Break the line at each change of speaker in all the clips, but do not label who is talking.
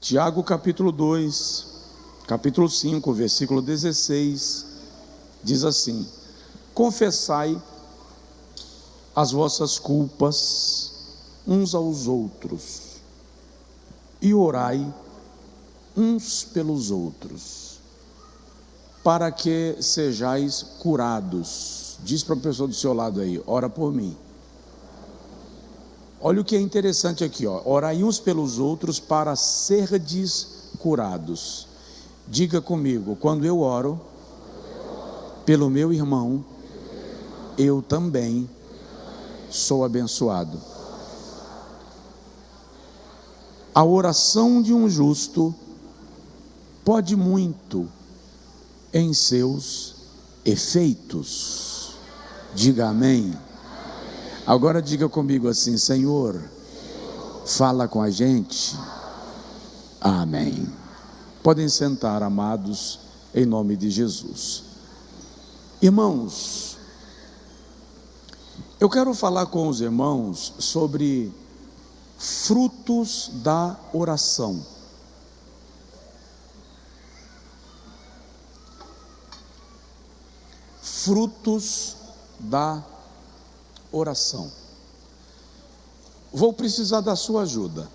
Tiago capítulo 2, capítulo 5, versículo 16, diz assim: confessai as vossas culpas uns aos outros e orai uns pelos outros, para que sejais curados. Diz para a pessoa do seu lado aí: ora por mim. Olha o que é interessante aqui, ó. Orai uns pelos outros para serdes curados. Diga comigo: quando eu oro pelo meu irmão, eu também sou abençoado. A oração de um justo pode muito em seus efeitos. Diga amém. Agora diga comigo assim: Senhor, fala com a gente. Amém. Podem sentar, amados, em nome de Jesus. Irmãos, eu quero falar com os irmãos sobre frutos da oração. Frutos da oração. Vou precisar da sua ajuda.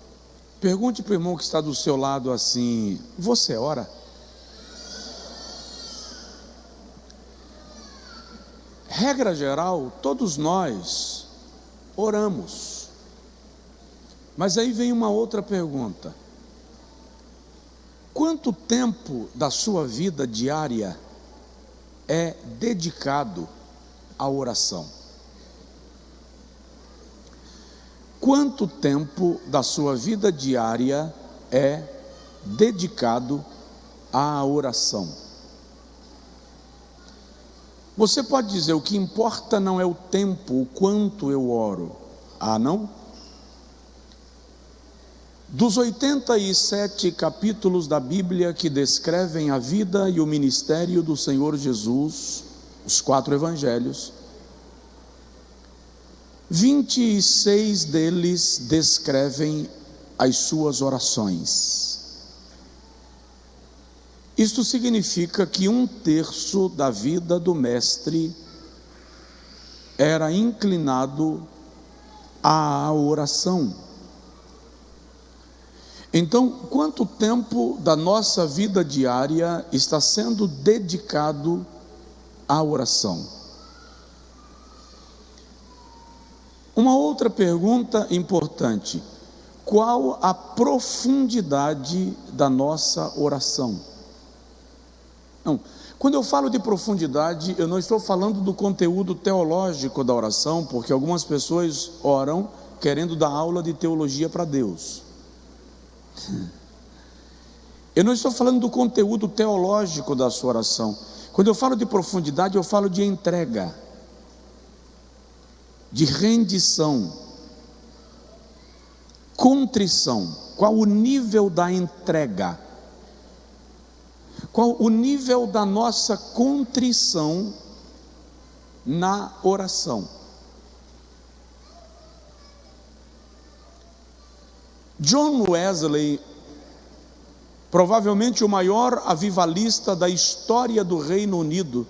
Pergunte para o irmão que está do seu lado assim: você ora? Regra geral, todos nós oramos. Mas aí vem uma outra pergunta: quanto tempo da sua vida diária é dedicado à oração? Quanto tempo da sua vida diária é dedicado à oração? Você pode dizer: o que importa não é o tempo, o quanto eu oro. Ah, não? Dos 87 capítulos da Bíblia que descrevem a vida e o ministério do Senhor Jesus, os 4 evangelhos, 26 deles descrevem as suas orações. Isto significa que 1/3 da vida do mestre era inclinado à oração. Então, quanto tempo da nossa vida diária está sendo dedicado à oração? Uma outra pergunta importante: qual a profundidade da nossa oração? Não, quando eu falo de profundidade, eu não estou falando do conteúdo teológico da oração, porque algumas pessoas oram querendo dar aula de teologia para Deus. Eu não estou falando do conteúdo teológico da sua oração. Quando eu falo de profundidade, eu falo de entrega, de rendição, contrição. Qual o nível da entrega? Qual o nível da nossa contrição na oração? John Wesley, provavelmente o maior avivalista da história do Reino Unido,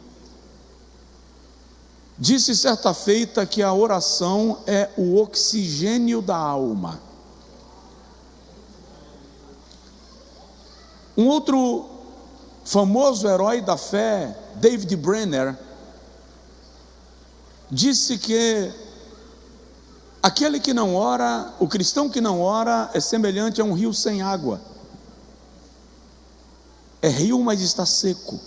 disse certa feita que a oração é o oxigênio da alma. Um outro famoso herói da fé, David Brenner, disse que aquele que não ora, o cristão que não ora, é semelhante a um rio sem água. É rio, mas está seco.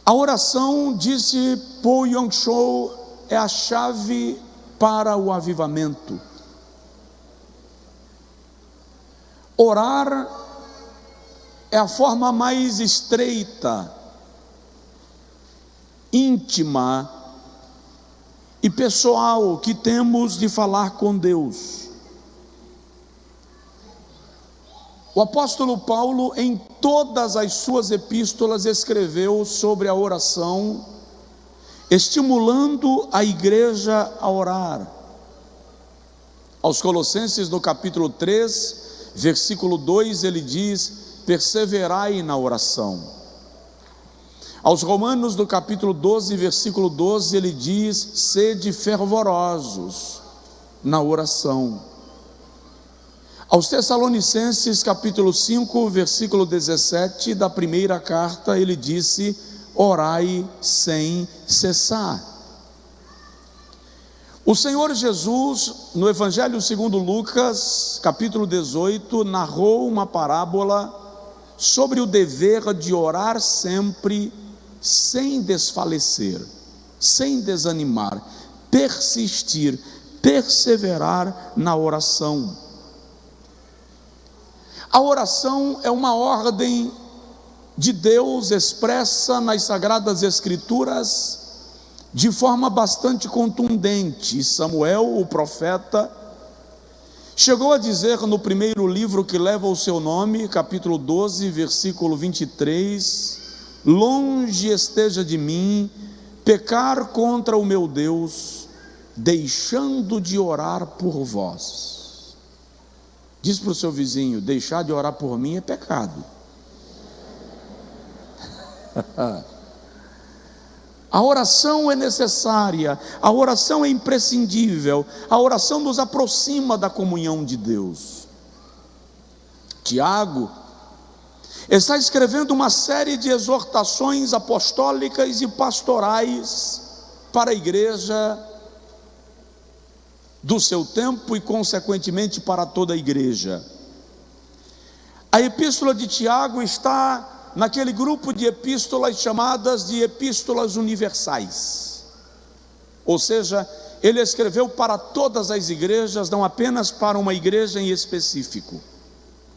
A oração, disse Paul Yong-Cho, é a chave para o avivamento. Orar é a forma mais estreita, íntima e pessoal que temos de falar com Deus. O apóstolo Paulo, em todas as suas epístolas, escreveu sobre a oração, estimulando a igreja a orar. Aos Colossenses, no capítulo 3, versículo 2, ele diz: perseverai na oração. Aos Romanos, no capítulo 12, versículo 12, ele diz: sede fervorosos na oração. Aos Tessalonicenses, capítulo 5, versículo 17, da primeira carta, ele disse: orai sem cessar. O Senhor Jesus, no Evangelho segundo Lucas, capítulo 18, narrou uma parábola sobre o dever de orar sempre, sem desfalecer, sem desanimar, persistir, perseverar na oração. A oração é uma ordem de Deus expressa nas Sagradas Escrituras de forma bastante contundente. Samuel, o profeta, chegou a dizer no primeiro livro que leva o seu nome, capítulo 12, versículo 23, longe esteja de mim pecar contra o meu Deus, deixando de orar por vós. Diz para o seu vizinho: deixar de orar por mim é pecado. A oração é necessária, a oração é imprescindível, a oração nos aproxima da comunhão de Deus. Tiago está escrevendo uma série de exortações apostólicas e pastorais para a igreja do seu tempo e consequentemente para toda a igreja. A epístola de Tiago está naquele grupo de epístolas chamadas de epístolas universais, ou seja, ele escreveu para todas as igrejas, não apenas para uma igreja em específico.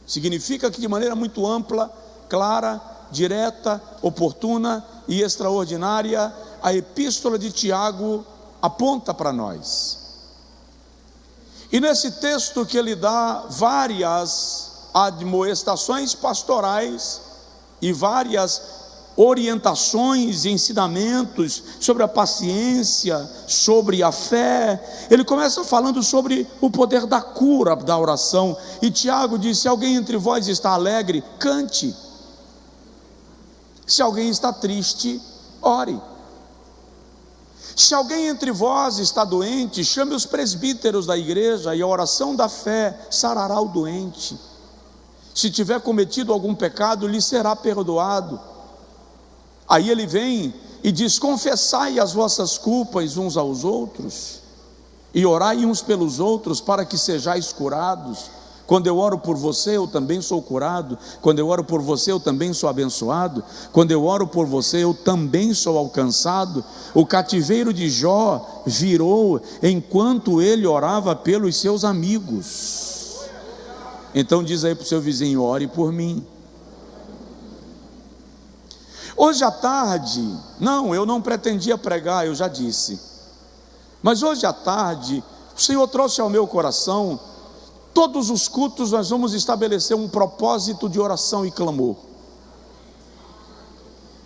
Significa que de maneira muito ampla, clara, direta, oportuna e extraordinária, a epístola de Tiago aponta para nós. E nesse texto que ele dá várias admoestações pastorais e várias orientações e ensinamentos sobre a paciência, sobre a fé, ele começa falando sobre o poder da cura da oração. E Tiago diz: se alguém entre vós está alegre, cante; se alguém está triste, ore; se alguém entre vós está doente, chame os presbíteros da igreja, e a oração da fé sarará o doente. Se tiver cometido algum pecado, lhe será perdoado. Aí ele vem e diz: confessai as vossas culpas uns aos outros, e orai uns pelos outros, para que sejais curados. Quando eu oro por você, eu também sou curado. Quando eu oro por você, eu também sou abençoado. Quando eu oro por você, eu também sou alcançado. O cativeiro de Jó virou enquanto ele orava pelos seus amigos. Então diz aí para o seu vizinho: ore por mim. Hoje à tarde, eu não pretendia pregar, eu já disse, mas hoje à tarde o Senhor trouxe ao meu coração: todos os cultos nós vamos estabelecer um propósito de oração e clamor,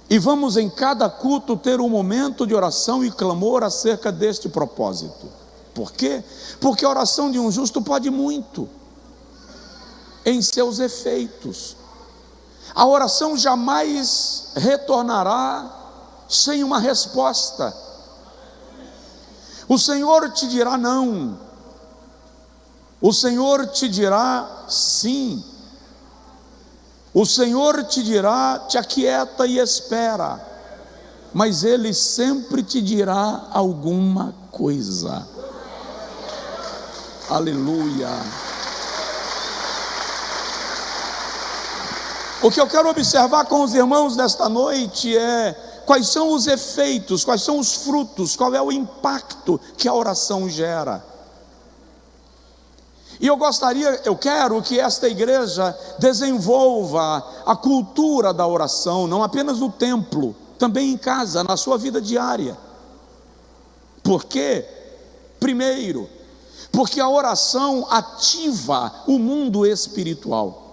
e vamos em cada culto ter um momento de oração e clamor acerca deste propósito. Por quê? Porque a oração de um justo pode muito em seus efeitos. A oração jamais retornará sem uma resposta. O Senhor te dirá não, o Senhor te dirá sim, o Senhor te dirá: te aquieta e espera, mas Ele sempre te dirá alguma coisa. Aleluia. O que eu quero observar com os irmãos nesta noite é quais são os efeitos, quais são os frutos, qual é o impacto que a oração gera. E eu quero que esta igreja desenvolva a cultura da oração, não apenas no templo, também em casa, na sua vida diária. Por quê? Primeiro, porque a oração ativa o mundo espiritual.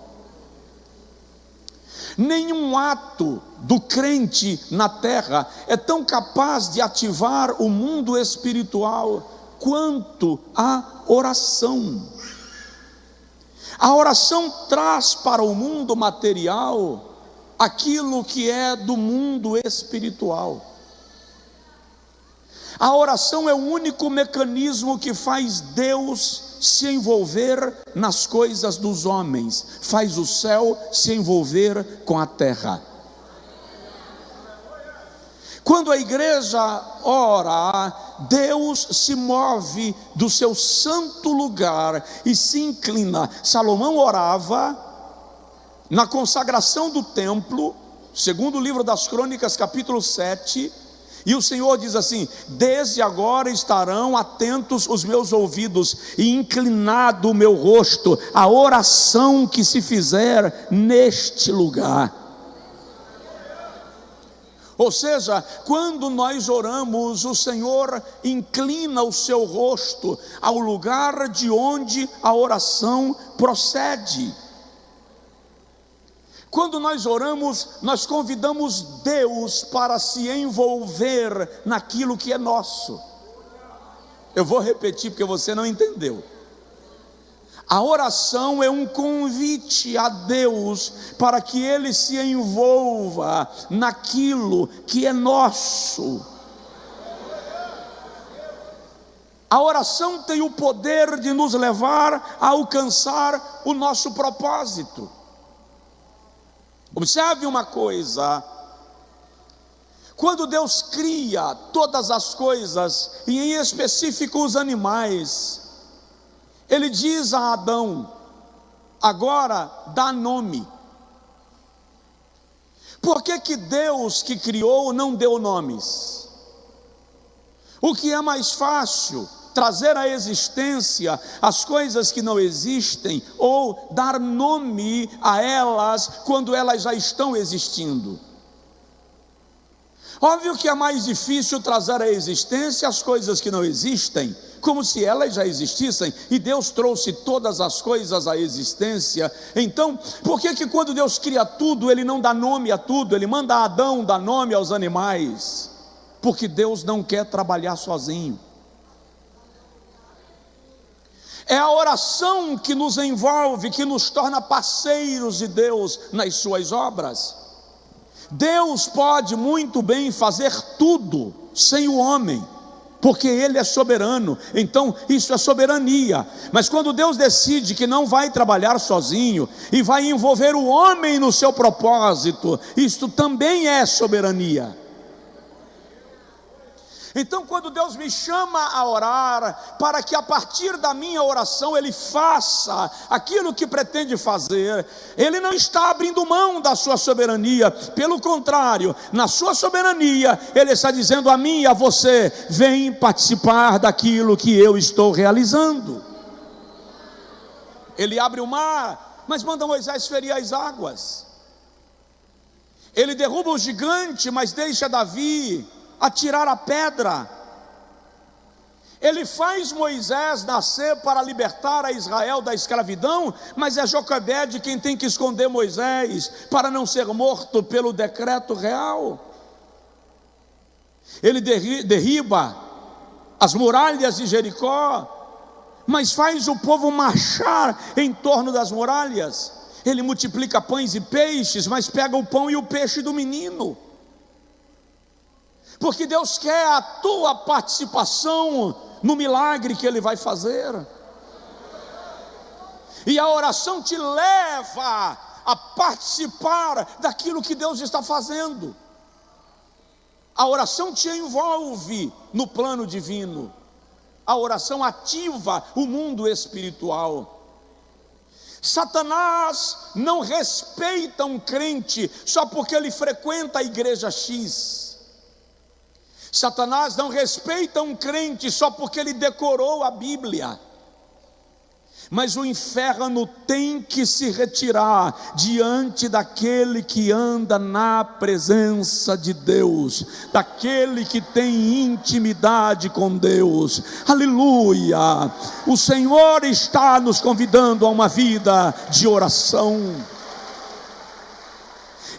Nenhum ato do crente na terra é tão capaz de ativar o mundo espiritual quanto à oração. A oração traz para o mundo material aquilo que é do mundo espiritual. A oração é o único mecanismo que faz Deus se envolver nas coisas dos homens, faz o céu se envolver com a terra. Quando a igreja ora, Deus se move do seu santo lugar e se inclina. Salomão orava na consagração do templo, segundo o livro das Crônicas, capítulo 7, e o Senhor diz assim: desde agora estarão atentos os meus ouvidos e inclinado o meu rosto à oração que se fizer neste lugar. Ou seja, quando nós oramos, o Senhor inclina o seu rosto ao lugar de onde a oração procede. Quando nós oramos, nós convidamos Deus para se envolver naquilo que é nosso. Eu vou repetir porque você não entendeu. A oração é um convite a Deus para que Ele se envolva naquilo que é nosso. A oração tem o poder de nos levar a alcançar o nosso propósito. Observe uma coisa: quando Deus cria todas as coisas, e em específico os animais, Ele diz a Adão: agora dá nome. Por que Deus que criou não deu nomes? O que é mais fácil, trazer à existência as coisas que não existem, ou dar nome a elas quando elas já estão existindo? Óbvio que é mais difícil trazer à existência as coisas que não existem, como se elas já existissem, e Deus trouxe todas as coisas à existência. Então, por que quando Deus cria tudo, Ele não dá nome a tudo? Ele manda Adão dar nome aos animais, porque Deus não quer trabalhar sozinho. É a oração que nos envolve, que nos torna parceiros de Deus nas suas obras. Deus pode muito bem fazer tudo sem o homem, porque Ele é soberano. Então isso é soberania. Mas quando Deus decide que não vai trabalhar sozinho e vai envolver o homem no seu propósito, isto também é soberania. Então, quando Deus me chama a orar, para que a partir da minha oração Ele faça aquilo que pretende fazer, Ele não está abrindo mão da sua soberania. Pelo contrário, na sua soberania Ele está dizendo a mim e a você: vem participar daquilo que eu estou realizando. Ele abre o mar, mas manda Moisés ferir as águas. Ele derruba o gigante, mas deixa Davi atirar a pedra. Ele faz Moisés nascer para libertar a Israel da escravidão, mas é Joquebede quem tem que esconder Moisés para não ser morto pelo decreto real. Ele derriba as muralhas de Jericó, mas faz o povo marchar em torno das muralhas. Ele multiplica pães e peixes, mas pega o pão e o peixe do menino, porque Deus quer a tua participação no milagre que Ele vai fazer. E a oração te leva a participar daquilo que Deus está fazendo. A oração te envolve no plano divino. A oração ativa o mundo espiritual. Satanás não respeita um crente só porque ele frequenta a igreja X. Satanás não respeita um crente só porque ele decorou a Bíblia. Mas o inferno tem que se retirar diante daquele que anda na presença de Deus, daquele que tem intimidade com Deus. Aleluia! O Senhor está nos convidando a uma vida de oração.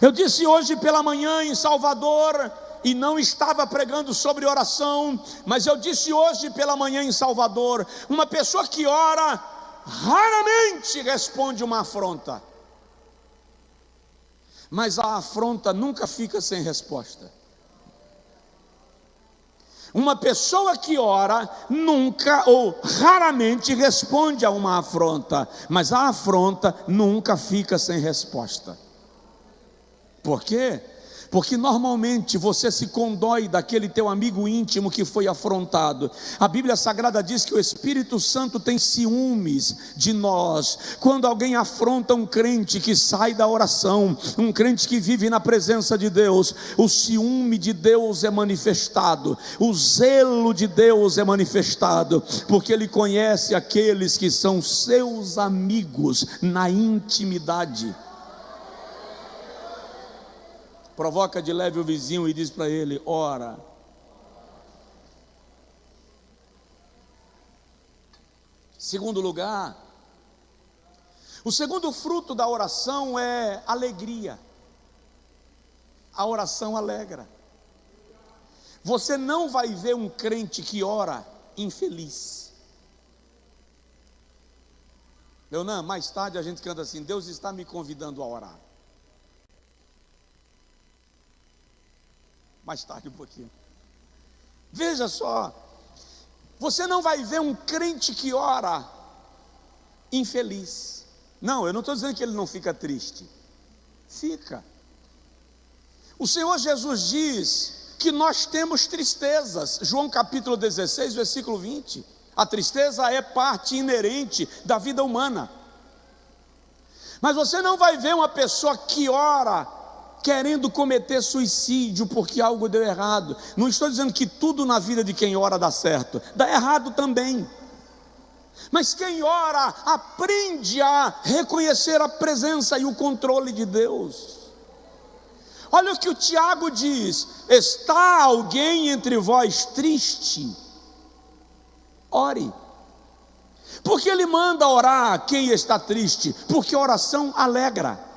Eu disse hoje pela manhã em Salvador e não estava pregando sobre oração, mas eu disse hoje pela manhã em Salvador: uma pessoa que ora raramente responde uma afronta, mas a afronta nunca fica sem resposta. Uma pessoa que ora nunca ou raramente responde a uma afronta, mas a afronta nunca fica sem resposta. Por quê? Porque normalmente você se condói daquele teu amigo íntimo que foi afrontado. A Bíblia Sagrada diz que o Espírito Santo tem ciúmes de nós. Quando alguém afronta um crente que sai da oração, um crente que vive na presença de Deus, o ciúme de Deus é manifestado, o zelo de Deus é manifestado, porque Ele conhece aqueles que são seus amigos na intimidade. Provoca de leve o vizinho e diz para ele: ora. Segundo lugar, o segundo fruto da oração é alegria. A oração alegra. Você não vai ver um crente que ora infeliz. Leonan, mais tarde a gente canta assim: Deus está me convidando a orar. Mais tarde um pouquinho. Veja só, você não vai ver um crente que ora infeliz. Não, eu não estou dizendo que ele não fica triste. Fica. O Senhor Jesus diz que nós temos tristezas. João capítulo 16, versículo 20. A tristeza é parte inerente da vida humana. Mas você não vai ver uma pessoa que ora querendo cometer suicídio porque algo deu errado. Não estou dizendo que tudo na vida de quem ora dá certo, dá errado também. Mas quem ora aprende a reconhecer a presença e o controle de Deus. Olha o que o Tiago diz: está alguém entre vós triste? Ore. Porque ele manda orar quem está triste? Porque a oração alegra.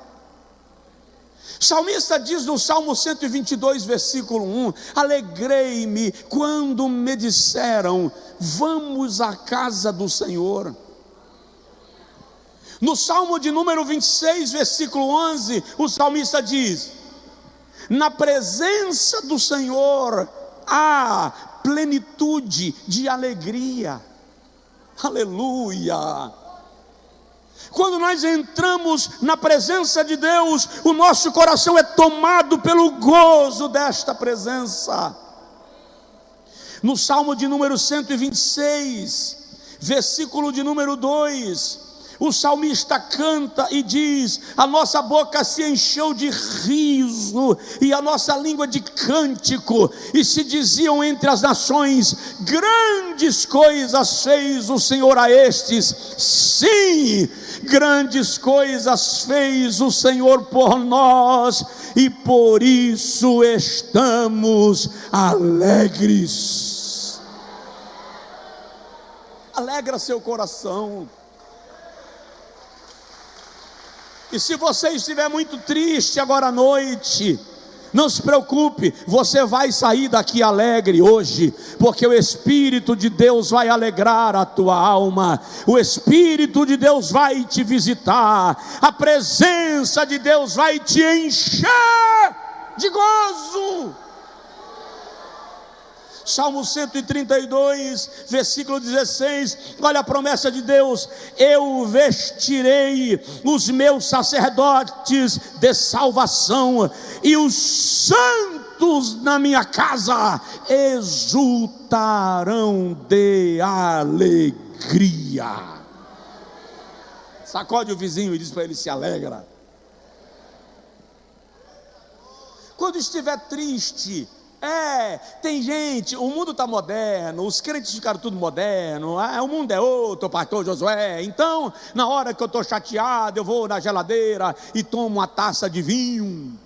O salmista diz no Salmo 122, versículo 1: alegrei-me quando me disseram, vamos à casa do Senhor. No Salmo de número 26, versículo 11, o salmista diz: na presença do Senhor há plenitude de alegria. Aleluia! Quando nós entramos na presença de Deus, o nosso coração é tomado pelo gozo desta presença. No Salmo de número 126, versículo de número 2, o salmista canta e diz: a nossa boca se encheu de riso e a nossa língua de cântico, e se diziam entre as nações, grandes coisas fez o Senhor a estes. Sim, grandes coisas fez o Senhor por nós, e por isso estamos alegres. Alegra seu coração. E se você estiver muito triste agora à noite, não se preocupe, você vai sair daqui alegre hoje, porque o Espírito de Deus vai alegrar a tua alma, o Espírito de Deus vai te visitar, a presença de Deus vai te encher de gozo. Salmo 132, versículo 16, olha a promessa de Deus: eu vestirei os meus sacerdotes de salvação, e os santos na minha casa exultarão de alegria. Sacode o vizinho e diz para ele: se alegra. Quando estiver triste, tem gente, o mundo está moderno, os crentes ficaram tudo moderno, o mundo é outro, pastor Josué. Então, na hora que eu estou chateado, eu vou na geladeira e tomo uma taça de vinho.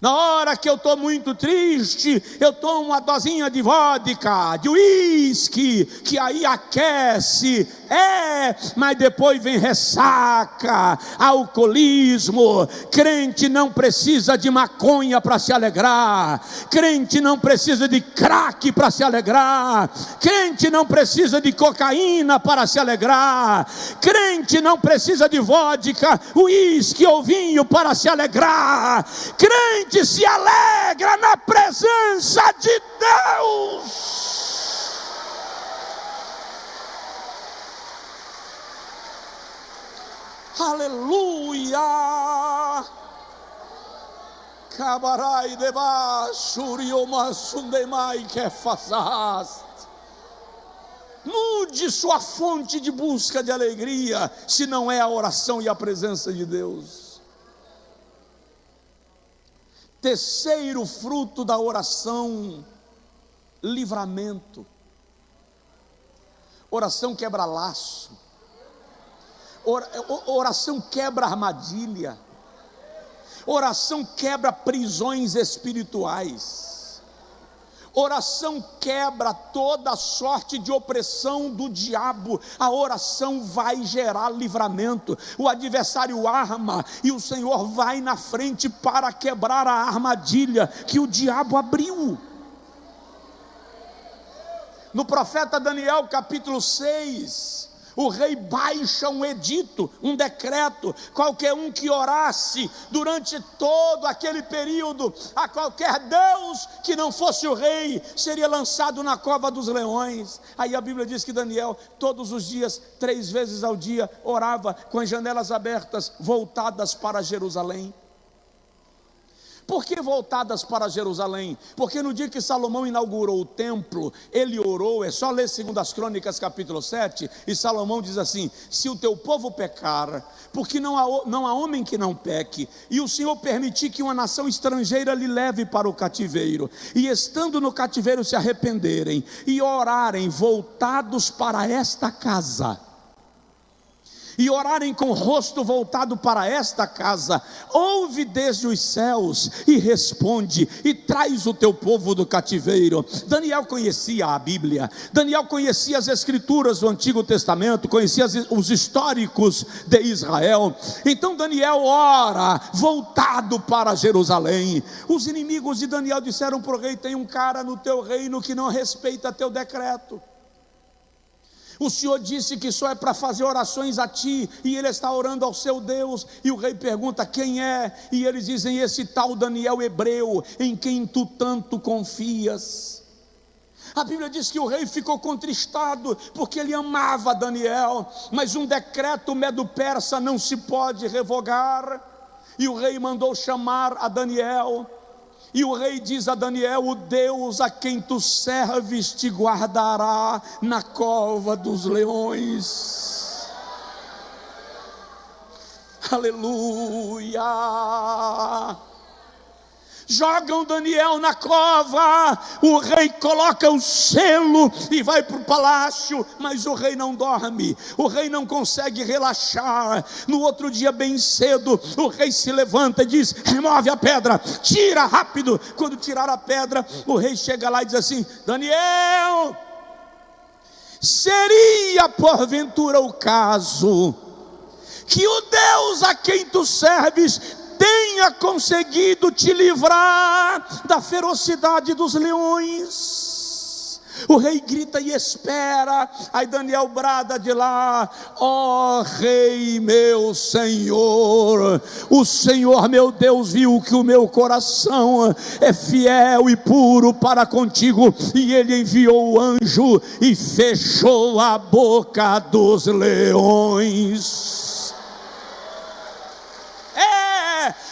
Na hora que eu estou muito triste, eu tomo uma dosinha de vodka, de uísque, que aí aquece, mas depois vem ressaca, alcoolismo. Crente não precisa de maconha para se alegrar, crente não precisa de crack para se alegrar, crente não precisa de cocaína para se alegrar, crente não precisa de vodka, uísque ou vinho para se alegrar. Crente se alegra na presença de Deus. Aleluia. Cabarai debaixo riomassundemai que fazaste. Mude sua fonte de busca de alegria, se não é a oração e a presença de Deus. Terceiro fruto da oração: livramento. Oração quebra laço, oração quebra armadilha, oração quebra prisões espirituais, oração quebra toda sorte de opressão do diabo. A oração vai gerar livramento. O adversário arma e o Senhor vai na frente para quebrar a armadilha que o diabo abriu. No profeta Daniel capítulo 6, o rei baixa um edito, um decreto: qualquer um que orasse durante todo aquele período a qualquer Deus que não fosse o rei, seria lançado na cova dos leões. Aí a Bíblia diz que Daniel, todos os dias, 3 vezes ao dia, orava com as janelas abertas, voltadas para Jerusalém. Por que voltadas para Jerusalém? Porque no dia que Salomão inaugurou o templo, ele orou. É só ler 2 Crônicas capítulo 7, e Salomão diz assim: se o teu povo pecar, porque não há homem que não peque, e o Senhor permitir que uma nação estrangeira lhe leve para o cativeiro, e estando no cativeiro se arrependerem, e orarem voltados para esta casa, e orarem com o rosto voltado para esta casa, ouve desde os céus e responde, e traz o teu povo do cativeiro. Daniel conhecia a Bíblia, Daniel conhecia as escrituras do Antigo Testamento, conhecia os históricos de Israel. Então Daniel ora voltado para Jerusalém. Os inimigos de Daniel disseram para o rei: tem um cara no teu reino que não respeita teu decreto. O Senhor disse que só é para fazer orações a ti, e ele está orando ao seu Deus. E o rei pergunta: quem é? E eles dizem: esse tal Daniel hebreu, em quem tu tanto confias. A Bíblia diz que o rei ficou contristado, porque ele amava Daniel, mas um decreto medo-persa não se pode revogar. E o rei mandou chamar a Daniel. E o rei diz a Daniel: o Deus a quem tu serves te guardará na cova dos leões. Aleluia. Jogam Daniel na cova, o rei coloca o selo e vai para o palácio, mas o rei não dorme, o rei não consegue relaxar. No outro dia bem cedo, o rei se levanta e diz: remove a pedra, tira rápido. Quando tirar a pedra, o rei chega lá e diz assim: Daniel, seria porventura o caso que o Deus a quem tu serves tenha conseguido te livrar da ferocidade dos leões? O rei grita e espera. Aí Daniel brada de lá: ó rei meu senhor, o Senhor meu Deus viu que o meu coração é fiel e puro para contigo, e ele enviou o anjo e fechou a boca dos leões.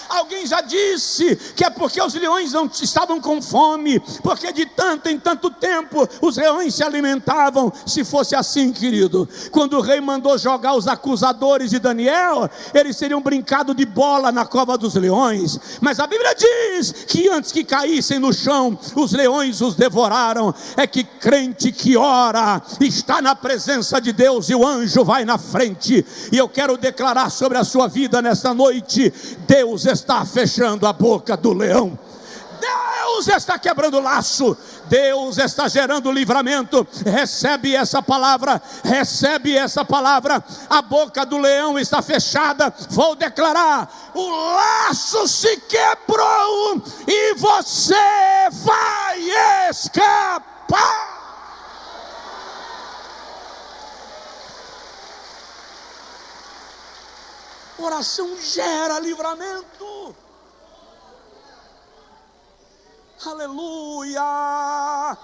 Alguém já disse que é porque os leões não estavam com fome, porque de tanto em tanto tempo os leões se alimentavam. Se fosse assim, querido, quando o rei mandou jogar os acusadores de Daniel, eles teriam brincado de bola na cova dos leões. Mas a Bíblia diz que antes que caíssem no chão, os leões os devoraram. É que crente que ora está na presença de Deus e o anjo vai na frente. E eu quero declarar sobre a sua vida nesta noite: Deus está está fechando a boca do leão. Deus está quebrando o laço, Deus está gerando livramento. Recebe essa palavra, recebe essa palavra. A boca do leão está fechada. Vou declarar: o laço se quebrou e você vai escapar. Oração gera livramento. Aleluia.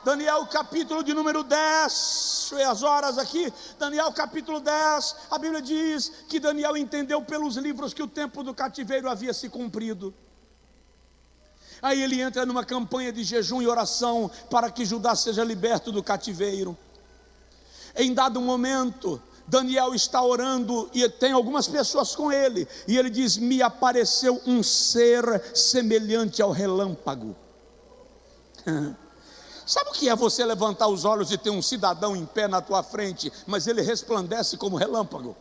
Daniel capítulo de número 10, deixa eu ver as horas aqui. Daniel capítulo 10, a Bíblia diz que Daniel entendeu pelos livros que o tempo do cativeiro havia se cumprido. Aí ele entra numa campanha de jejum e oração para que Judá seja liberto do cativeiro. Em dado momento, Daniel está orando e tem algumas pessoas com ele, e ele diz: me apareceu um ser semelhante ao relâmpago. Sabe o que é você levantar os olhos e ter um cidadão em pé na tua frente, mas ele resplandece como relâmpago?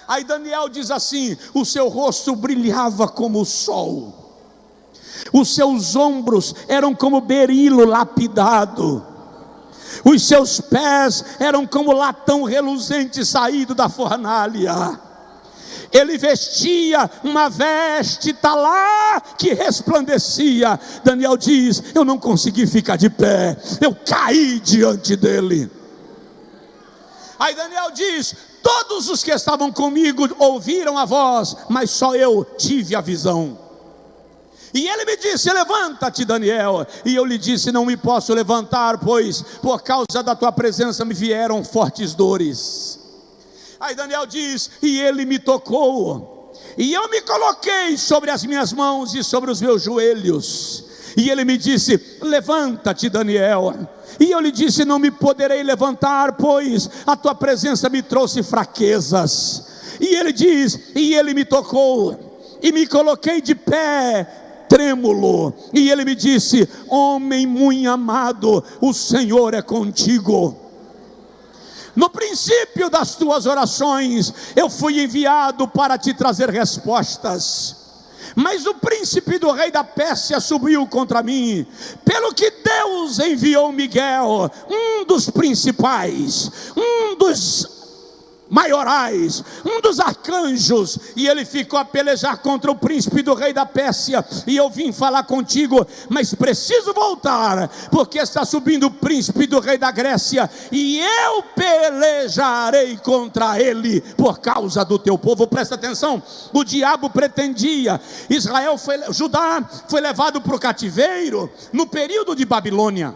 Aí Daniel diz assim: o seu rosto brilhava como o sol, os seus ombros eram como berilo lapidado, os seus pés eram como latão reluzente saído da fornalha. Ele vestia uma veste talá que resplandecia. Daniel diz: eu não consegui ficar de pé, eu caí diante dele. Aí Daniel diz: todos os que estavam comigo ouviram a voz, mas só eu tive a visão. E ele me disse: levanta-te, Daniel. E eu lhe disse: não me posso levantar, pois por causa da tua presença me vieram fortes dores. Aí Daniel diz: e ele me tocou, e eu me coloquei sobre as minhas mãos e sobre os meus joelhos. E ele me disse: levanta-te, Daniel. E eu lhe disse: não me poderei levantar, pois a tua presença me trouxe fraquezas. E ele diz: e ele me tocou, e me coloquei de pé, trêmulo. E ele me disse: homem muito amado, o Senhor é contigo. No princípio das tuas orações, eu fui enviado para te trazer respostas. Mas o príncipe do rei da Pérsia subiu contra mim, pelo que Deus enviou Miguel, um dos principais, um dos maiorais, um dos arcanjos, e ele ficou a pelejar contra o príncipe do rei da Pérsia. E eu vim falar contigo, mas preciso voltar, porque está subindo o príncipe do rei da Grécia, e eu pelejarei contra ele por causa do teu povo. Presta atenção, o diabo pretendia, Judá foi levado para o cativeiro no período de Babilônia,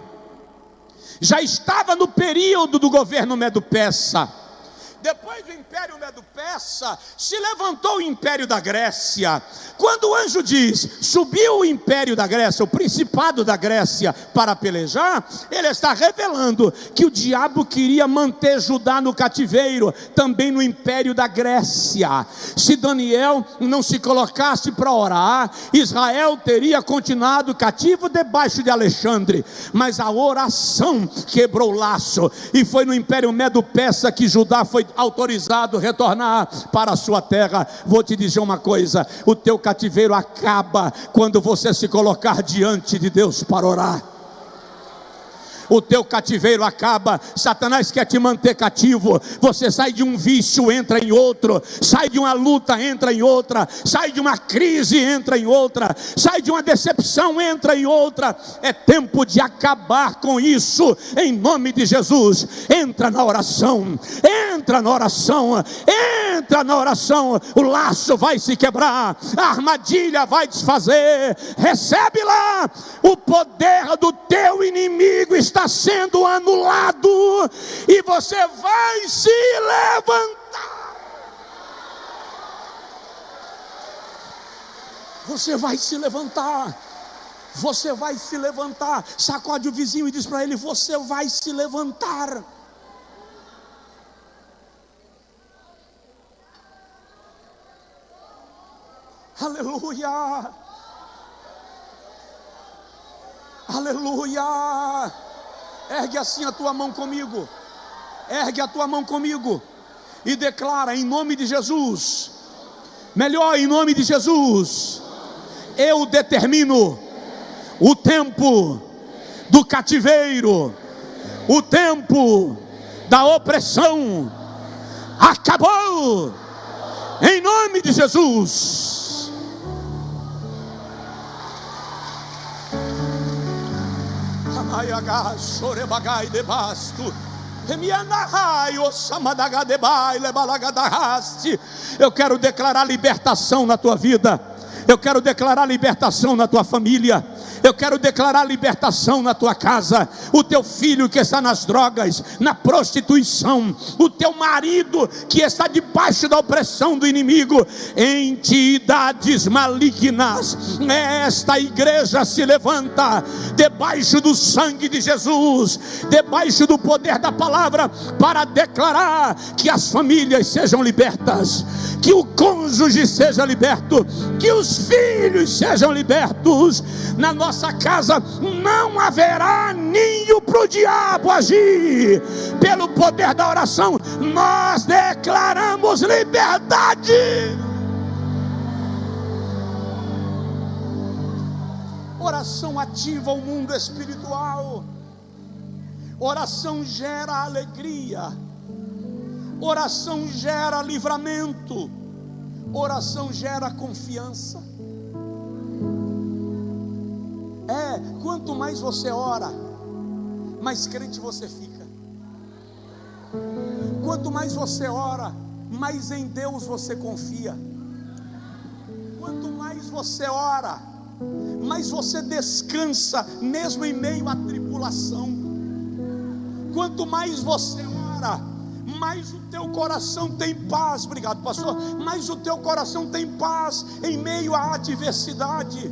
já estava no período do governo Medo-Persa. Depois do Império Medo-Persa, se levantou o Império da Grécia. Quando o anjo diz: subiu o Império da Grécia, o Principado da Grécia, para pelejar, ele está revelando que o diabo queria manter Judá no cativeiro, também no Império da Grécia. Se Daniel não se colocasse para orar, Israel teria continuado cativo debaixo de Alexandre. Mas a oração quebrou o laço, e foi no Império Medo-Persa que Judá foi autorizado a retornar para a sua terra. Vou te dizer uma coisa: o teu cativeiro acaba quando você se colocar diante de Deus para orar. O teu cativeiro acaba. Satanás quer te manter cativo. Você sai de um vício, entra em outro. Sai de uma luta, entra em outra. Sai de uma crise, entra em outra. Sai de uma decepção, entra em outra. É tempo de acabar com isso, em nome de Jesus. Entra na oração, entra na oração, entra na oração. O laço vai se quebrar, a armadilha vai desfazer. Recebe lá, o poder do teu inimigo está sendo anulado, e você vai se levantar. Você vai se levantar. Você vai se levantar. Sacode o vizinho e diz para ele: você vai se levantar. Aleluia. Aleluia. Ergue assim a tua mão comigo. Ergue a tua mão comigo e declara: em nome de Jesus, Melhor, em nome de Jesus, eu determino o tempo do cativeiro, o tempo da opressão acabou, em nome de Jesus. Eu quero declarar libertação na tua vida. Eu quero declarar libertação na tua família. Eu quero declarar libertação na tua casa. O teu filho que está nas drogas, na prostituição, o teu marido que está debaixo da opressão do inimigo, entidades malignas. Esta igreja se levanta debaixo do sangue de Jesus, debaixo do poder da palavra, para declarar que as famílias sejam libertas, que o cônjuge seja liberto, que os filhos sejam libertos. Na nossa casa não haverá ninho para o diabo agir. Pelo poder da oração, nós declaramos liberdade. Oração ativa o mundo espiritual. Oração gera alegria. Oração gera livramento. Oração gera confiança. Quanto mais você ora, mais crente você fica. Quanto mais você ora, mais em Deus você confia. Quanto mais você ora, mais você descansa, mesmo em meio à tribulação. Quanto mais você ora, mais o teu coração tem paz. Obrigado, pastor. Mais o teu coração tem paz em meio à adversidade.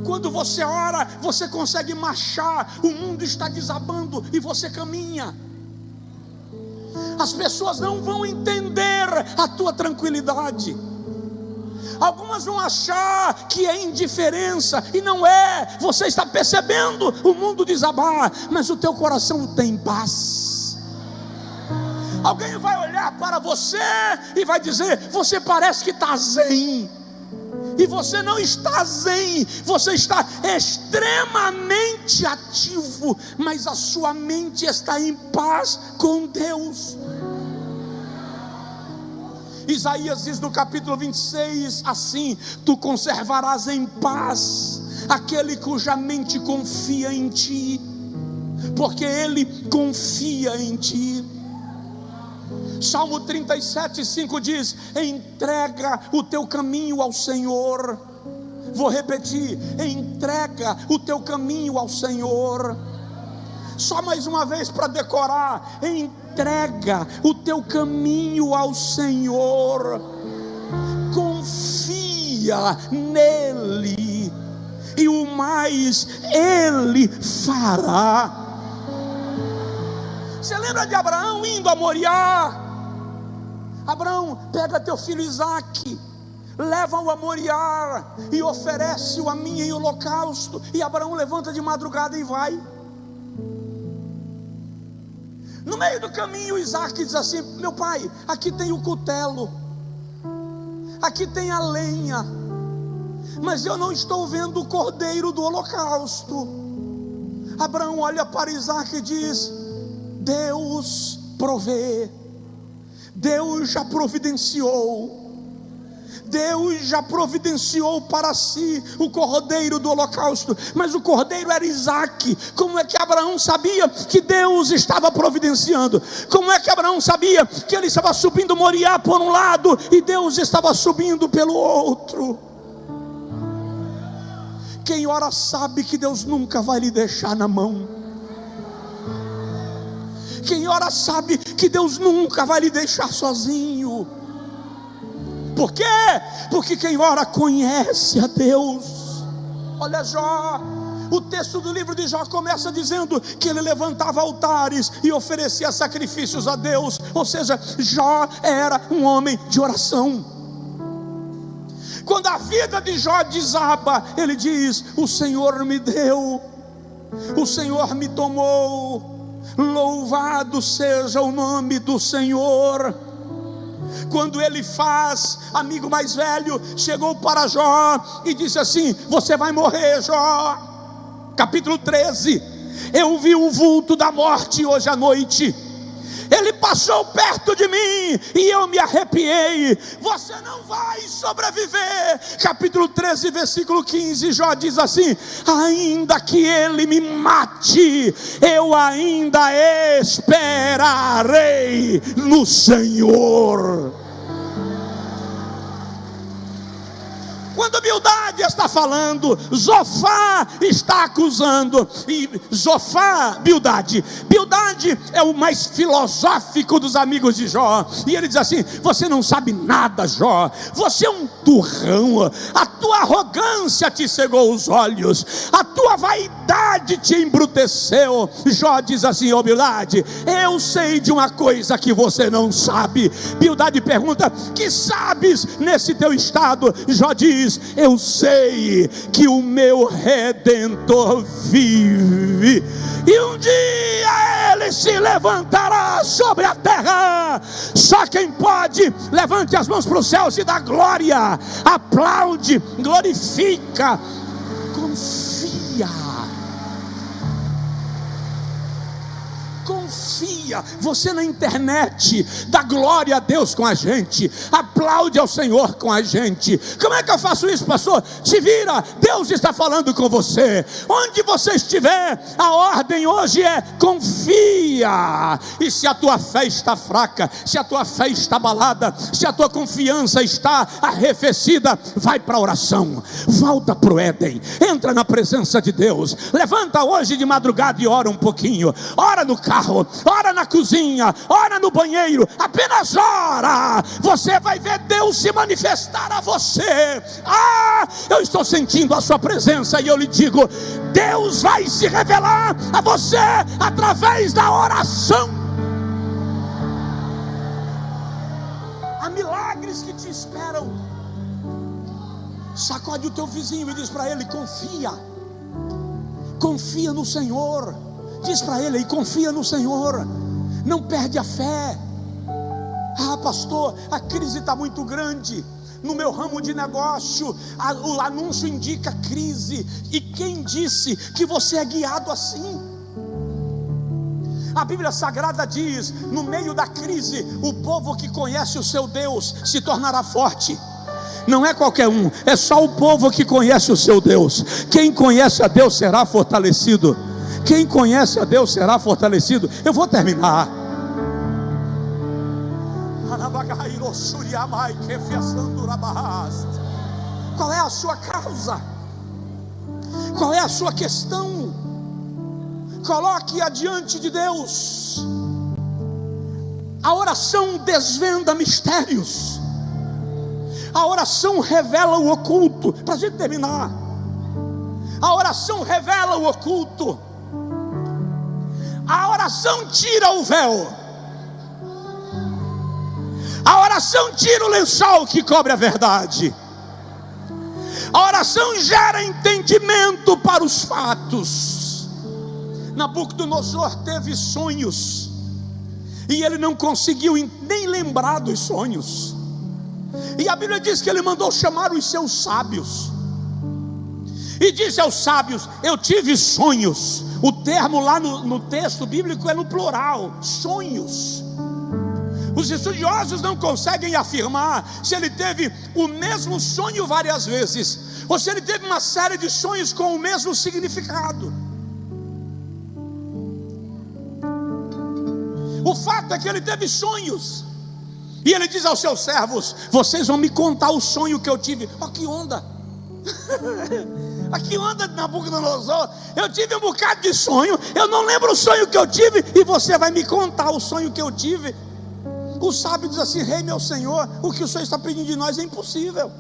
Quando você ora, você consegue marchar. O mundo está desabando e você caminha. As pessoas não vão entender a tua tranquilidade. Algumas vão achar que é indiferença, e não é. Você está percebendo o mundo desabar, mas o teu coração tem paz. Alguém vai olhar para você e vai dizer: você parece que está zen. E você não está zen, você está extremamente ativo, mas a sua mente está em paz com Deus. Isaías diz no capítulo 26 assim: tu conservarás em paz aquele cuja mente confia em ti, porque ele confia em ti. Salmo 37:5 diz: entrega o teu caminho ao Senhor. Vou repetir: entrega o teu caminho ao Senhor. Só mais uma vez para decorar: entrega o teu caminho ao Senhor. Confia nele, e o mais ele fará. Você lembra de Abraão indo a Moriá? Abraão, pega teu filho Isaque, leva-o a Moriá e oferece-o a mim em holocausto. E Abraão levanta de madrugada e vai. No meio do caminho, Isaque diz assim: meu pai, aqui tem o cutelo, aqui tem a lenha, mas eu não estou vendo o cordeiro do holocausto. Abraão olha para Isaque e diz: Deus provê. Deus já providenciou. Deus já providenciou para si o cordeiro do holocausto. Mas o cordeiro era Isaque. Como é que Abraão sabia que Deus estava providenciando? Como é que Abraão sabia que ele estava subindo Moriá por um lado e Deus estava subindo pelo outro? Quem ora sabe que Deus nunca vai lhe deixar na mão. Quem ora sabe que Deus nunca vai lhe deixar sozinho. Por quê? Porque quem ora conhece a Deus. Olha Jó, o texto do livro de Jó começa dizendo que ele levantava altares e oferecia sacrifícios a Deus. Ou seja, Jó era um homem de oração. Quando a vida de Jó desaba, ele diz: o Senhor me deu, o Senhor me tomou, louvado seja o nome do Senhor. Quando Elifaz, amigo mais velho, chegou para Jó e disse assim: você vai morrer, Jó. Capítulo 13: eu vi o vulto da morte hoje à noite, ele passou perto de mim e eu me arrepiei. Você não vai sobreviver. Capítulo 13, versículo 15, Jó diz assim: ainda que ele me mate, eu ainda esperarei no Senhor. Quando Bildade está falando, Zofar está acusando. E Zofar, Bildade é o mais filosófico dos amigos de Jó. E ele diz assim: você não sabe nada, Jó. Você é um turrão. A tua arrogância te cegou os olhos, a tua vaidade te embruteceu. Jó diz assim: ô Bildade, eu sei de uma coisa que você não sabe. Bildade pergunta: que sabes nesse teu estado? Jó diz: eu sei que o meu Redentor vive, e um dia ele se levantará sobre a terra. Só quem pode, levante as mãos para os céus e dá glória, aplaude, glorifica, confia. Confia. Você na internet dá glória a Deus com a gente, aplaude ao Senhor com a gente. Como é que eu faço isso, pastor? Se vira, Deus está falando com você. Onde você estiver, a ordem hoje é: confia. E se a tua fé está fraca, se a tua fé está abalada, se a tua confiança está arrefecida, vai para a oração, volta para o Éden, entra na presença de Deus, levanta hoje de madrugada e ora um pouquinho, ora no carro, ora na cozinha, ora no banheiro, apenas ora. Você vai ver Deus se manifestar a você. Eu estou sentindo a sua presença e eu lhe digo: Deus vai se revelar a você através da oração. Há milagres que te esperam. Sacode o teu vizinho e diz para ele: confia, confia no Senhor. Diz para ele: confia no Senhor, não perde a fé. Pastor, a crise está muito grande no meu ramo de negócio, o anúncio indica crise. E quem disse que você é guiado assim? A Bíblia Sagrada diz: no meio da crise, o povo que conhece o seu Deus se tornará forte. Não é qualquer um, é só o povo que conhece o seu Deus. Quem conhece a Deus será fortalecido. Quem conhece a Deus será fortalecido. Eu vou terminar. Qual é a sua causa? Qual é a sua questão? Coloque-a diante de Deus. A oração desvenda mistérios. A oração revela o oculto. Para a gente terminar, a oração revela o oculto. A oração tira o véu. A oração tira o lençol que cobre a verdade. A oração gera entendimento para os fatos. Nabucodonosor teve sonhos e ele não conseguiu nem lembrar dos sonhos. E a Bíblia diz que ele mandou chamar os seus sábios e disse aos sábios: eu tive sonhos. O termo lá no texto bíblico é no plural, sonhos. Os estudiosos não conseguem afirmar se ele teve o mesmo sonho várias vezes, ou se ele teve uma série de sonhos com o mesmo significado. O fato é que ele teve sonhos, e ele diz aos seus servos: vocês vão me contar o sonho que eu tive. Que onda! Aqui anda Nabucodonosor. Eu tive um bocado de sonho, eu não lembro o sonho que eu tive, e você vai me contar o sonho que eu tive. O sábio diz assim: rei meu senhor, o que o senhor está pedindo de nós é impossível.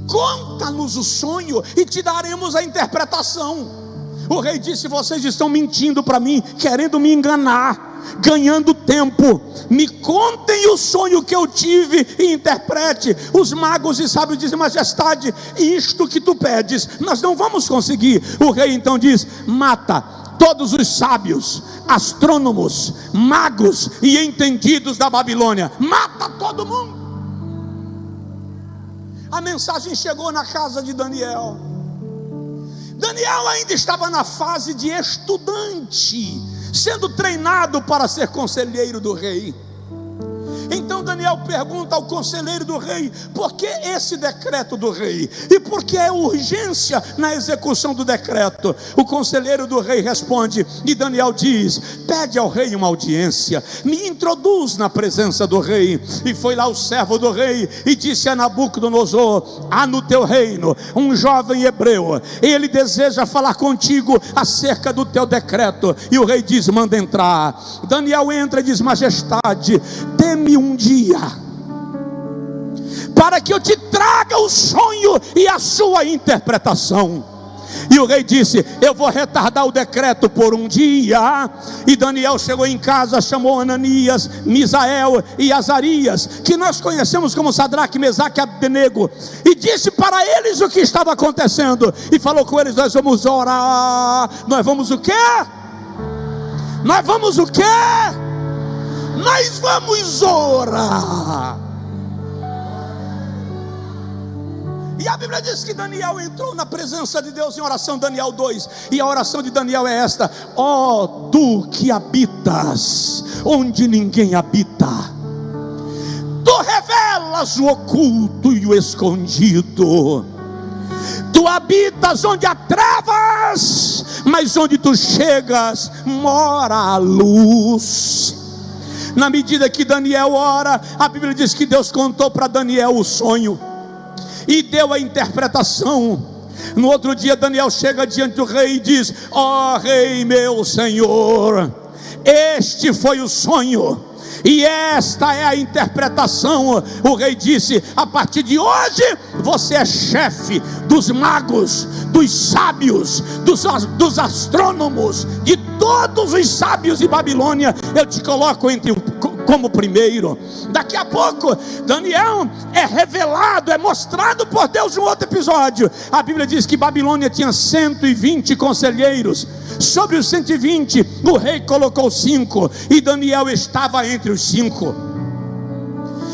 Conta-nos o sonho e te daremos a interpretação. O rei disse: vocês estão mentindo para mim, querendo me enganar, ganhando tempo. Me contem o sonho que eu tive e interprete. Os magos e sábios dizem: majestade, isto que tu pedes nós não vamos conseguir. O rei então diz: mata todos os sábios, astrônomos, magos e entendidos da Babilônia. Mata todo mundo. A mensagem chegou na casa de Daniel. Daniel ainda estava na fase de estudante, sendo treinado para ser conselheiro do rei. Então Daniel pergunta ao conselheiro do rei: por que esse decreto do rei? E por que a urgência na execução do decreto? O conselheiro do rei responde, e Daniel diz: pede ao rei uma audiência, me introduz na presença do rei. E foi lá o servo do rei e disse a Nabucodonosor: há no teu reino um jovem hebreu, ele deseja falar contigo acerca do teu decreto. E o rei diz: manda entrar. Daniel entra e diz: majestade, dê-me um dia para que eu te traga o sonho e a sua interpretação. E o rei disse: eu vou retardar o decreto por um dia. E Daniel chegou em casa, chamou Ananias, Misael e Azarias, que nós conhecemos como Sadraque, Mesaque e Abdenego, e disse para eles o que estava acontecendo, e falou com eles: nós vamos orar. Nós vamos o quê? Nós vamos o quê? Nós vamos orar. E a Bíblia diz que Daniel entrou na presença de Deus em oração, Daniel 2. E a oração de Daniel é esta: ó tu que habitas onde ninguém habita, tu revelas o oculto e o escondido. Tu habitas onde há trevas, mas onde tu chegas mora a luz. Na medida que Daniel ora, a Bíblia diz que Deus contou para Daniel o sonho e deu a interpretação. No outro dia Daniel chega diante do rei e diz: ó rei meu senhor, este foi o sonho e esta é a interpretação. O rei disse: a partir de hoje você é chefe dos magos, dos sábios, dos astrônomos, de todos os sábios de Babilônia. Eu te coloco como primeiro. Daqui a pouco Daniel é revelado, é mostrado por Deus em um outro episódio. A Bíblia diz que Babilônia tinha 120 conselheiros. Sobre os 120 o rei colocou 5, e Daniel estava entre os 5.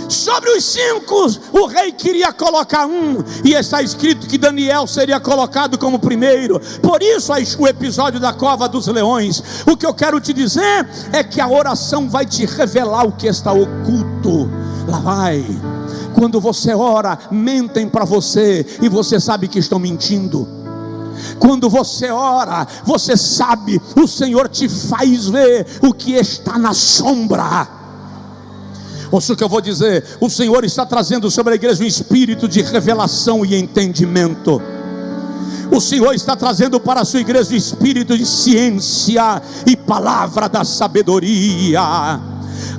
Sobre os 5 o rei queria colocar 1, e está escrito que Daniel seria colocado como primeiro. Por isso o episódio da cova dos leões. O que eu quero te dizer é que a oração vai te revelar o que está oculto. Lá vai. Quando você ora, mentem para você e você sabe que estão mentindo. Quando você ora, você sabe, o Senhor te faz ver o que está na sombra. Ouça o que eu vou dizer: o Senhor está trazendo sobre a igreja um espírito de revelação e entendimento. O Senhor está trazendo para a sua igreja um espírito de ciência e palavra da sabedoria.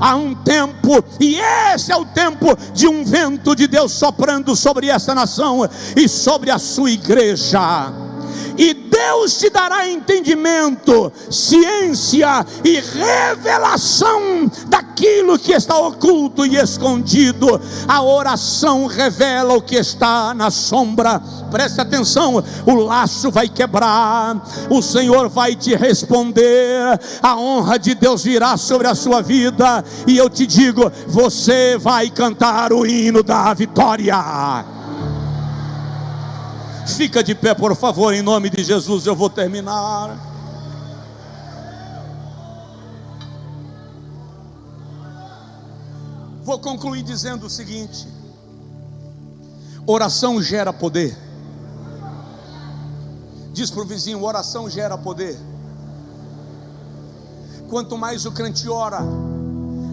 Há um tempo, e esse é o tempo de um vento de Deus soprando sobre essa nação e sobre a sua igreja. E Deus te dará entendimento, ciência e revelação daquilo que está oculto e escondido. A oração revela o que está na sombra. Preste atenção: o laço vai quebrar, o Senhor vai te responder, a honra de Deus virá sobre a sua vida. E eu te digo, você vai cantar o hino da vitória. Fica de pé, por favor, em nome de Jesus. Eu vou terminar. Vou concluir dizendo o seguinte: oração gera poder. Diz para o vizinho: oração gera poder. Quanto mais o crente ora,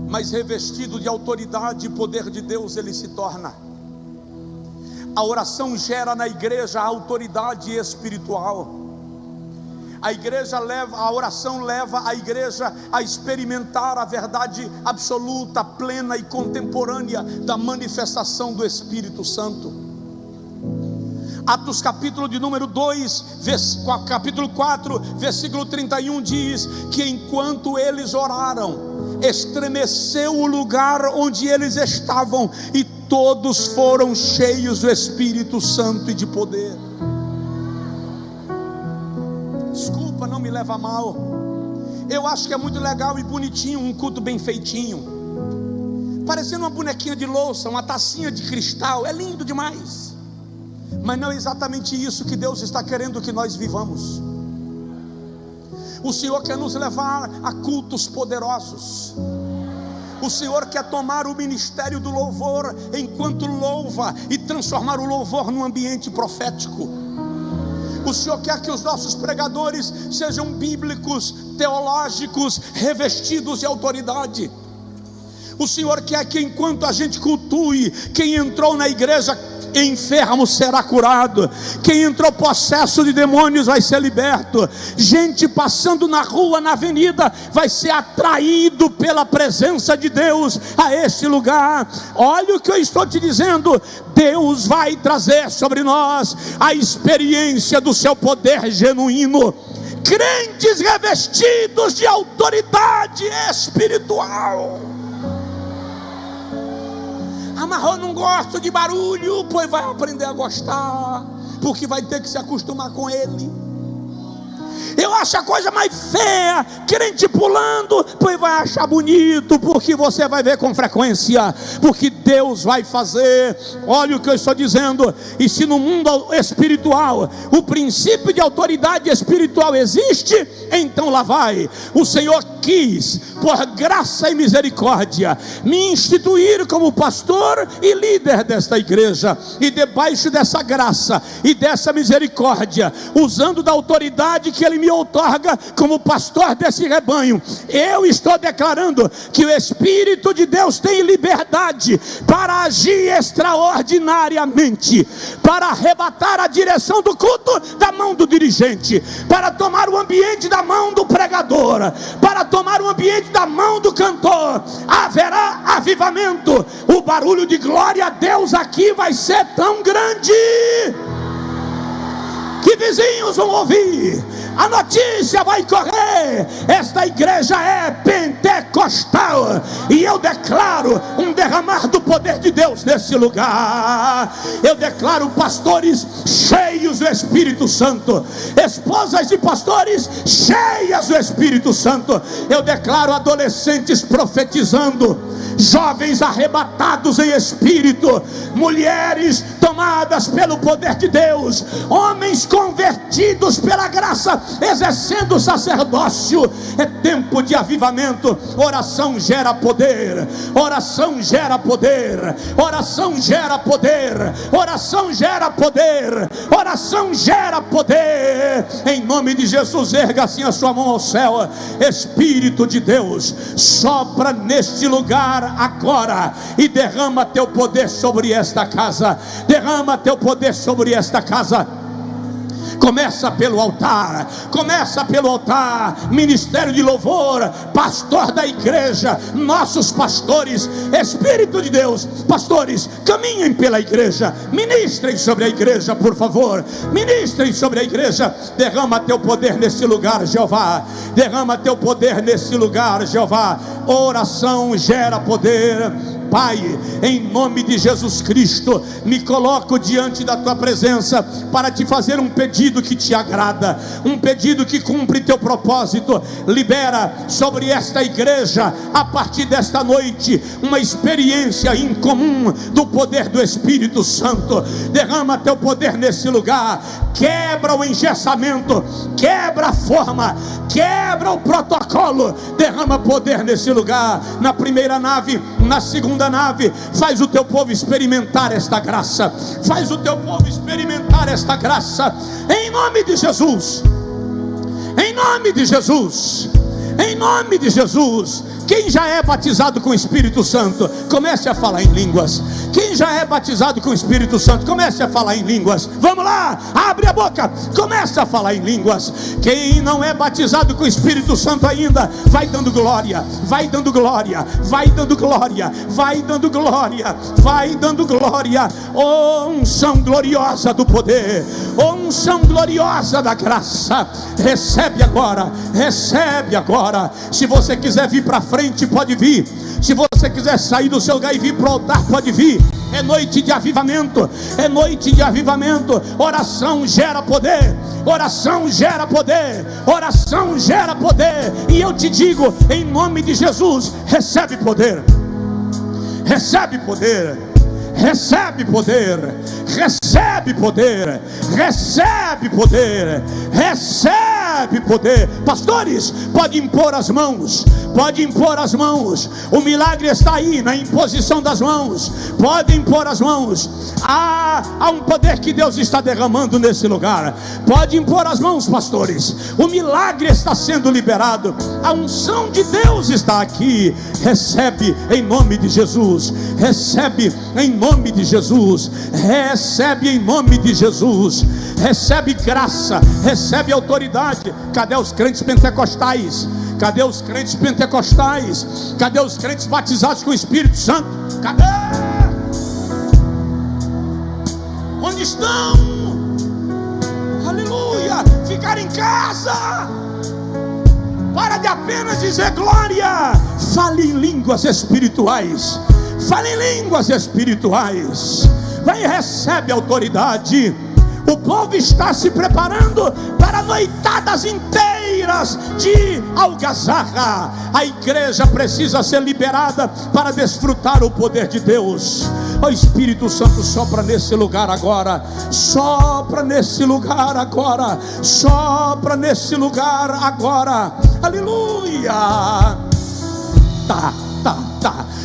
mais revestido de autoridade e poder de Deus ele se torna. A oração gera na igreja a autoridade espiritual. A oração leva a igreja a experimentar a verdade absoluta, plena e contemporânea da manifestação do Espírito Santo. Atos capítulo de número 2, capítulo 4, versículo 31 diz que enquanto eles oraram, estremeceu o lugar onde eles estavam, e todos foram cheios do Espírito Santo e de poder. Desculpa, não me leve leva a mal. Eu acho que é muito legal e bonitinho um culto bem feitinho, parecendo uma bonequinha de louça, uma tacinha de cristal, é lindo demais. Mas não é exatamente isso que Deus está querendo que nós vivamos. O Senhor quer nos levar a cultos poderosos. O Senhor quer tomar o ministério do louvor enquanto louva e transformar o louvor num ambiente profético. O Senhor quer que os nossos pregadores sejam bíblicos, teológicos, revestidos de autoridade. O Senhor quer que enquanto a gente cultue, quem entrou na igreja enfermo será curado, quem entrou possesso de demônios vai ser liberto, gente passando na rua, na avenida, vai ser atraído pela presença de Deus a este lugar. Olha o que eu estou te dizendo, Deus vai trazer sobre nós a experiência do seu poder genuíno, crentes revestidos de autoridade espiritual. Amarrou, não gosto de barulho, pois vai aprender a gostar, porque vai ter que se acostumar com ele. Eu acho a coisa mais feia, crente pulando, pois vai achar bonito, porque você vai ver com frequência, porque Deus vai fazer. Olha o que eu estou dizendo. E se no mundo espiritual o princípio de autoridade espiritual existe, então lá vai. O Senhor quis, por graça e misericórdia, me instituir como pastor e líder desta igreja, e debaixo dessa graça e dessa misericórdia, usando da autoridade que Ele me outorga como pastor desse rebanho, eu estou declarando que o Espírito de Deus tem liberdade para agir extraordinariamente, para arrebatar a direção do culto da mão do dirigente, para tomar o ambiente da mão do pregador, para tomar o ambiente da mão do cantor. Haverá avivamento. O barulho de glória a Deus aqui vai ser tão grande que vizinhos vão ouvir, a notícia vai correr. Esta igreja é pentecostal, e eu declaro um derramar do poder de Deus nesse lugar. Eu declaro pastores cheios do Espírito Santo, esposas de pastores cheias do Espírito Santo. Eu declaro adolescentes profetizando, jovens arrebatados em espírito, mulheres tomadas pelo poder de Deus, homens convertidos pela graça, exercendo o sacerdócio. É tempo de avivamento. Oração gera poder, oração gera poder, oração gera poder, oração gera poder, oração gera poder. Em nome de Jesus, erga assim a sua mão ao céu. Espírito de Deus, sopra neste lugar agora e derrama teu poder sobre esta casa, derrama teu poder sobre esta casa. Começa pelo altar, começa pelo altar. Ministério de louvor, pastor da igreja, nossos pastores, Espírito de Deus, pastores, caminhem pela igreja, ministrem sobre a igreja, por favor, ministrem sobre a igreja. Derrama teu poder nesse lugar, Jeová, derrama teu poder nesse lugar, Jeová. Oração gera poder. Pai, em nome de Jesus Cristo, me coloco diante da tua presença para te fazer um pedido que te agrada, um pedido que cumpre teu propósito. Libera sobre esta igreja, a partir desta noite, uma experiência incomum do poder do Espírito Santo. Derrama teu poder nesse lugar, quebra o engessamento, quebra a forma, quebra o protocolo. Derrama poder nesse lugar, na primeira nave, na segunda nave. Faz o teu povo experimentar esta graça, faz o teu povo experimentar esta graça, em nome de Jesus, em nome de Jesus, em nome de Jesus. Quem já é batizado com o Espírito Santo, comece a falar em línguas. Quem já é batizado com o Espírito Santo, comece a falar em línguas. Vamos lá, abre a boca, comece a falar em línguas. Quem não é batizado com o Espírito Santo ainda, vai dando glória, vai dando glória, vai dando glória, vai dando glória, vai dando glória. Oh, unção gloriosa do poder, oh, unção gloriosa da graça. Recebe agora, recebe agora. Se você quiser vir para frente, pode vir. Se você quiser sair do seu lugar e vir para o altar, pode vir. É noite de avivamento, é noite de avivamento. Oração gera poder, oração gera poder, oração gera poder. E eu te digo, em nome de Jesus, recebe poder, recebe poder, recebe poder, recebe poder, recebe poder, recebe poder. Pastores, pode impor as mãos, pode impor as mãos. O milagre está aí na imposição das mãos. Pode impor as mãos. Há um poder que Deus está derramando nesse lugar. Pode impor as mãos, pastores. O milagre está sendo liberado. A unção de Deus está aqui. Recebe em nome de Jesus. Recebe em nome de Jesus. Recebe em nome de Jesus. Recebe graça, recebe autoridade. Cadê os crentes pentecostais? Cadê os crentes pentecostais? Cadê os crentes batizados com o Espírito Santo? Cadê? Onde estão? Aleluia! Ficar em casa. Para de apenas dizer glória. Fale em línguas espirituais. Fale em línguas espirituais. Vai e recebe autoridade. O povo está se preparando para noitadas inteiras de algazarra. A igreja precisa ser liberada para desfrutar o poder de Deus. O Espírito Santo sopra nesse lugar agora. Sopra nesse lugar agora. Sopra nesse lugar agora. Aleluia. Tá.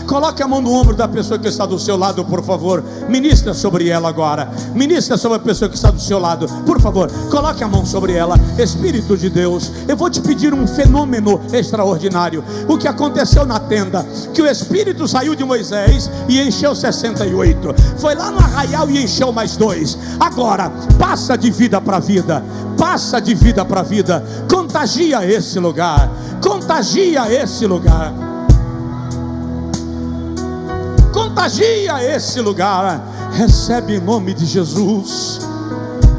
Coloque a mão no ombro da pessoa que está do seu lado, por favor. Ministra sobre ela agora. Ministra sobre a pessoa que está do seu lado, por favor. Coloque a mão sobre ela. Espírito de Deus, eu vou te pedir um fenômeno extraordinário. O que aconteceu na tenda, que o Espírito saiu de Moisés e encheu 68. Foi lá no arraial e encheu mais 2. Agora, passa de vida para vida. Passa de vida para vida. Contagia esse lugar. Contagia esse lugar. Contagia esse lugar. Recebe em nome de Jesus.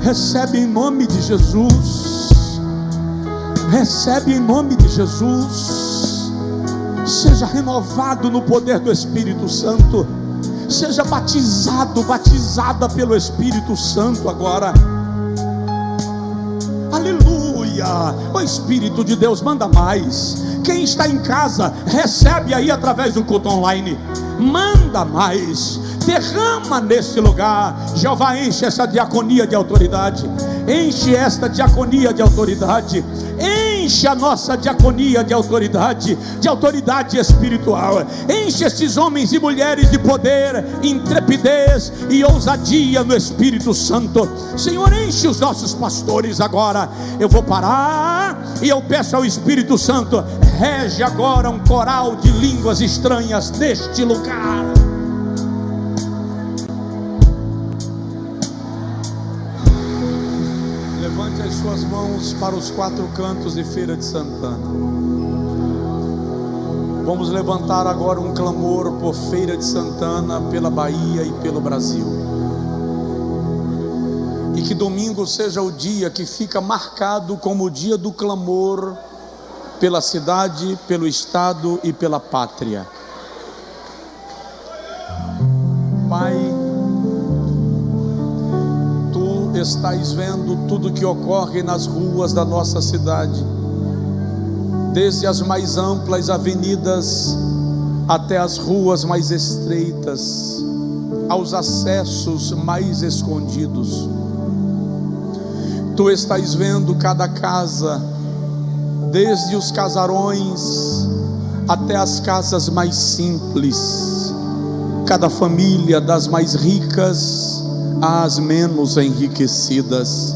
Recebe em nome de Jesus. Recebe em nome de Jesus. Seja renovado no poder do Espírito Santo. Seja batizado, batizada pelo Espírito Santo agora. Aleluia. O Espírito de Deus manda mais. Quem está em casa, recebe aí através do culto online. Manda mais, derrama nesse lugar. Jeová, enche essa diaconia de autoridade. Enche esta diaconia de autoridade. Enche a nossa diaconia de autoridade espiritual. Enche esses homens e mulheres de poder, intrepidez e ousadia no Espírito Santo. Senhor, enche os nossos pastores agora. Eu vou parar e eu peço ao Espírito Santo, rege agora um coral de línguas estranhas neste lugar. Levante as suas mãos para os 4 cantos de Feira de Santana. Vamos levantar agora um clamor por Feira de Santana, pela Bahia e pelo Brasil. E que domingo seja o dia que fica marcado como o dia do clamor pela cidade, pelo estado e pela pátria. Pai, Tu estás vendo tudo que ocorre nas ruas da nossa cidade, desde as mais amplas avenidas até as ruas mais estreitas, aos acessos mais escondidos. Tu estás vendo cada casa, desde os casarões até as casas mais simples, cada família, das mais ricas às menos enriquecidas.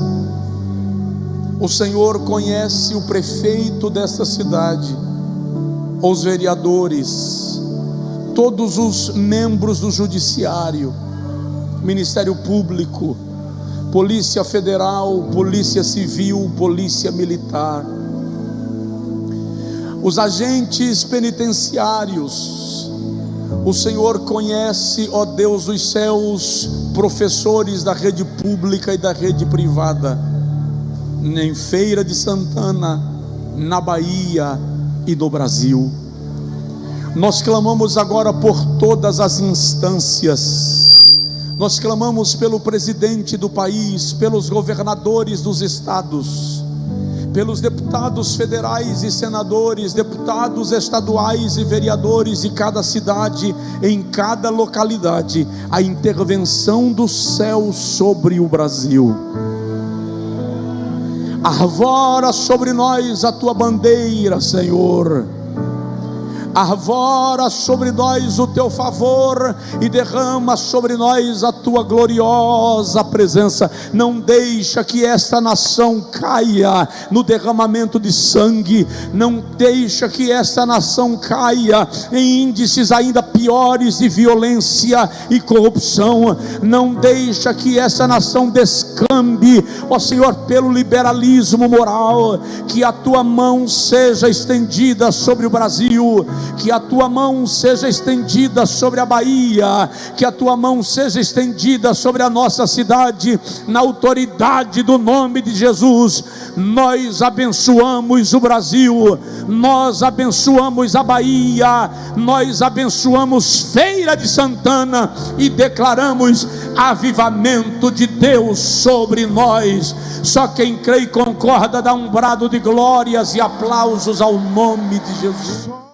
O Senhor conhece o prefeito desta cidade, os vereadores, todos os membros do judiciário, Ministério Público, Polícia Federal, Polícia Civil, Polícia Militar, os agentes penitenciários. O Senhor conhece, ó Deus dos céus, professores da rede pública e da rede privada, em Feira de Santana, na Bahia e no Brasil. Nós clamamos agora por todas as instâncias. Nós clamamos pelo presidente do país, pelos governadores dos estados, pelos deputados federais e senadores, deputados estaduais e vereadores de cada cidade, em cada localidade, a intervenção do céu sobre o Brasil. Arvora sobre nós a tua bandeira, Senhor. Arvora sobre nós o teu favor e derrama sobre nós a tua gloriosa presença. Não deixa que esta nação caia no derramamento de sangue. Não deixa que esta nação caia em índices ainda piores de violência e corrupção. Não deixa que esta nação descambe, ó Senhor, pelo liberalismo moral. Que a tua mão seja estendida sobre o Brasil, que a tua mão seja estendida sobre a Bahia, que a tua mão seja estendida sobre a nossa cidade, na autoridade do nome de Jesus. Nós abençoamos o Brasil, nós abençoamos a Bahia, nós abençoamos Feira de Santana e declaramos avivamento de Deus sobre nós. Só quem crê e concorda dá um brado de glórias e aplausos ao nome de Jesus.